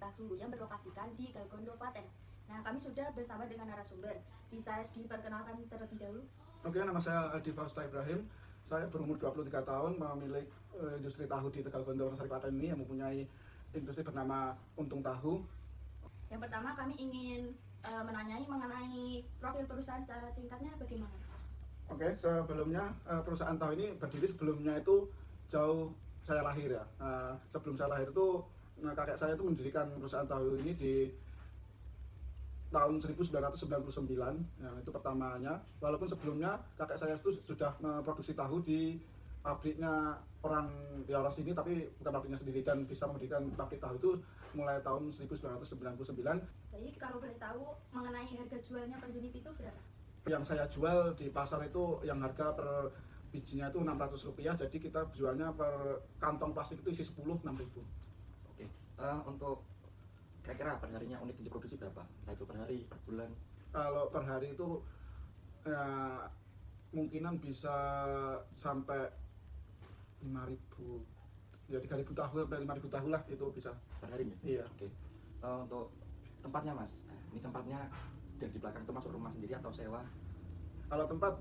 tahu yang berlokasikan di Galgondo Klaten. Nah, kami sudah bersama dengan narasumber. Bisa diperkenalkan terlebih dahulu? Oke, nama saya Aldi Fausta Ibrahim. Saya berumur 23 tahun, pemilik industri tahu di Tegalgondo Wonosari Klaten ini yang mempunyai industri bernama Untung Tahu. Yang pertama kami ingin menanyai mengenai profil perusahaan secara singkatnya bagaimana? Oke, sebelumnya perusahaan tahu ini berdiri sebelumnya itu jauh saya lahir ya. Sebelum saya lahir itu kakek saya itu mendirikan perusahaan tahu ini di tahun 1999, ya, itu pertamanya. Walaupun sebelumnya kakek saya itu sudah memproduksi tahu di pabriknya orang sini, tapi bukan pabriknya sendiri, dan bisa mendirikan pabrik tahu itu mulai tahun 1999. Jadi kalau boleh tahu mengenai harga jualnya per unit itu berapa? Yang saya jual di pasar itu yang harga per bijinya itu Rp600, jadi kita jualnya per kantong plastik itu isi 10 Rp6.000. Oke, untuk kira-kira per harinya unit yang diproduksi berapa? Entah itu per hari, per bulan? Kalau per hari itu kemungkinan bisa sampai 5.000, ya 3.000 tahu sampai 5.000 tahu lah, itu bisa Per hari ya? Iya. Oke. Untuk tempatnya mas, ini tempatnya yang di belakang itu masuk rumah sendiri atau sewa? Kalau tempat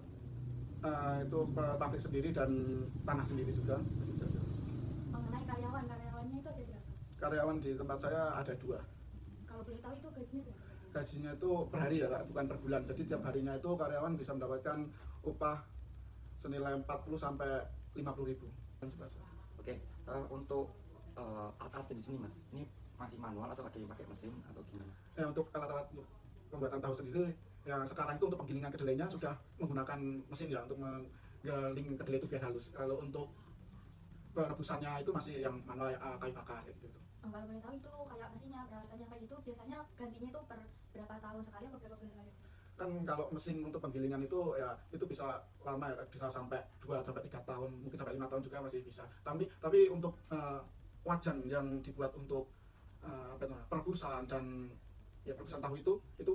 itu pabrik sendiri dan tanah sendiri juga. Mengenai karyawannya itu ada berapa? Karyawan di tempat saya ada 2. Kalau boleh tahu itu gajinya berapa? Gajinya itu per hari ya, bukan per bulan. Jadi tiap harinya itu karyawan bisa mendapatkan upah senilai 40 sampai 50.000. Oke, untuk alat-alat di sini mas, ini masih manual atau ada yang pakai mesin atau gimana? Ya, untuk alat-alat pembuatan tahu sendiri, ya sekarang itu untuk penggilingan kedelainya sudah menggunakan mesin ya, untuk menggiling kedelai itu biar halus. Kalau untuk perebusannya itu masih yang manual, kayu bakar gitu. Kalau boleh tahu itu kayak mesinnya, peralatannya kayak gitu, biasanya gantinya itu per berapa tahun sekali atau berapa bulan sekali? Kan kalau mesin untuk penggilingan itu ya itu bisa lama ya, bisa sampai 2 sampai 3 tahun, mungkin sampai 5 tahun juga masih bisa. Tapi untuk wajan yang dibuat untuk perebusan dan ya perebusan tahu itu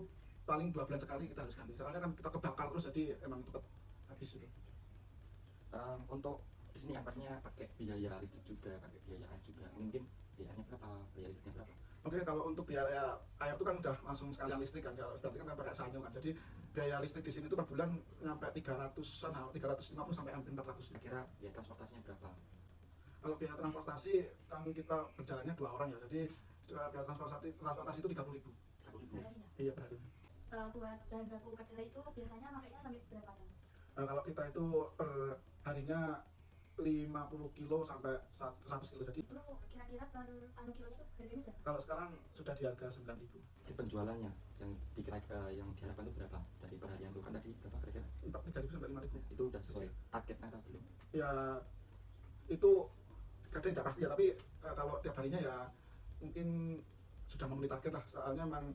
paling 2 bulan sekali kita harus ganti. Soalnya kan kita kebakar terus, jadi emang cepat habis itu. Untuk di sini yang pastinya pakai biaya listrik juga, pakai biaya air juga. Mungkin biayanya berapa? Biaya listriknya berapa? Oke, kalau untuk biaya air itu kan udah langsung sekalian listrik kan, kalau berarti kan pakai sanyo kan. Jadi biaya listrik di sini itu per bulan nyampe 300-an, 350 sampai hampir 400. Kira-kira biaya transportasinya berapa? Kalau biaya transportasi kan kita berjalannya 2 orang ya, jadi biaya transportasi itu 30.000. 30.000? Iya, per hari. Buat bahan baku kedelai itu biasanya makanya sampai berapa ton? Kalau kita itu per harinya 50 kilo sampai 100 kilo. Jadi Itu kira-kira per kilonya itu harganya berapa? kalau sekarang sudah di harga 9.000. Jadi penjualannya yang yang diharapkan itu berapa? Dari perharian itu kan tadi berapa kira-kira? 3.000 sampai 5.000. Itu udah sesuai targetnya atau belum? Ya itu kadang tidak pasti ya, tapi kalau tiap harinya ya mungkin sudah memenuhi target lah. Soalnya memang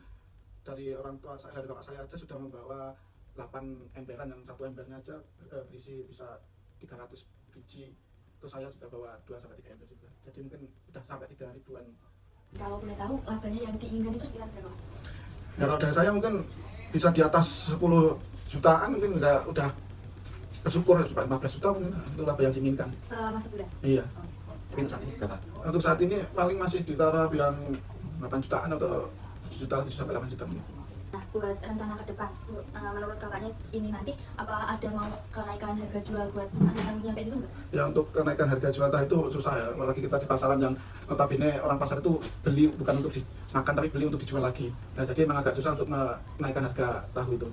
dari orang tua saya, dari bapak saya aja sudah membawa 8 emberan, yang 1 embernya aja berisi bisa 300 biji. Terus saya juga bawa 2 sampai 3 ember juga. Jadi mungkin udah sampai 3.000-an. Kalau boleh tahu labanya yang diinginkan itu sekitar berapa? Ya kalau dari saya mungkin bisa di atas 10 jutaan, mungkin udah bersyukur, sampai 15 juta mungkin itu laba yang diinginkan. Selama sebulan? Iya. Mungkin saat ini berapa? Untuk saat ini paling masih di taraf yang 8 jutaan atau 7 juta, 7 sampai 8 juta mungkin. Nah, buat rencana ke depan, menurut kakaknya ini nanti apa ada mau kenaikan harga jual buat tahunya kayak gitu nggak? Ya, untuk kenaikan harga jual tahu itu susah ya, apalagi kita di pasaran yang notabene orang pasar itu beli bukan untuk dimakan tapi beli untuk dijual lagi. Nah, jadi memang agak susah untuk menaikkan harga tahu itu.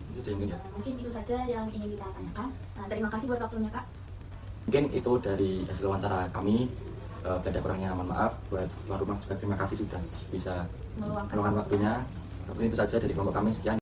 Itu aja mungkin ya. Mungkin itu saja yang ingin kita tanyakan. Nah, terima kasih buat waktunya Kak. Mungkin itu dari hasil wawancara kami. Pada kurangnya mohon maaf. Buat tuan rumah juga terima kasih sudah bisa meluangkan waktunya. Mungkin itu saja dari kelompok kami, sekian.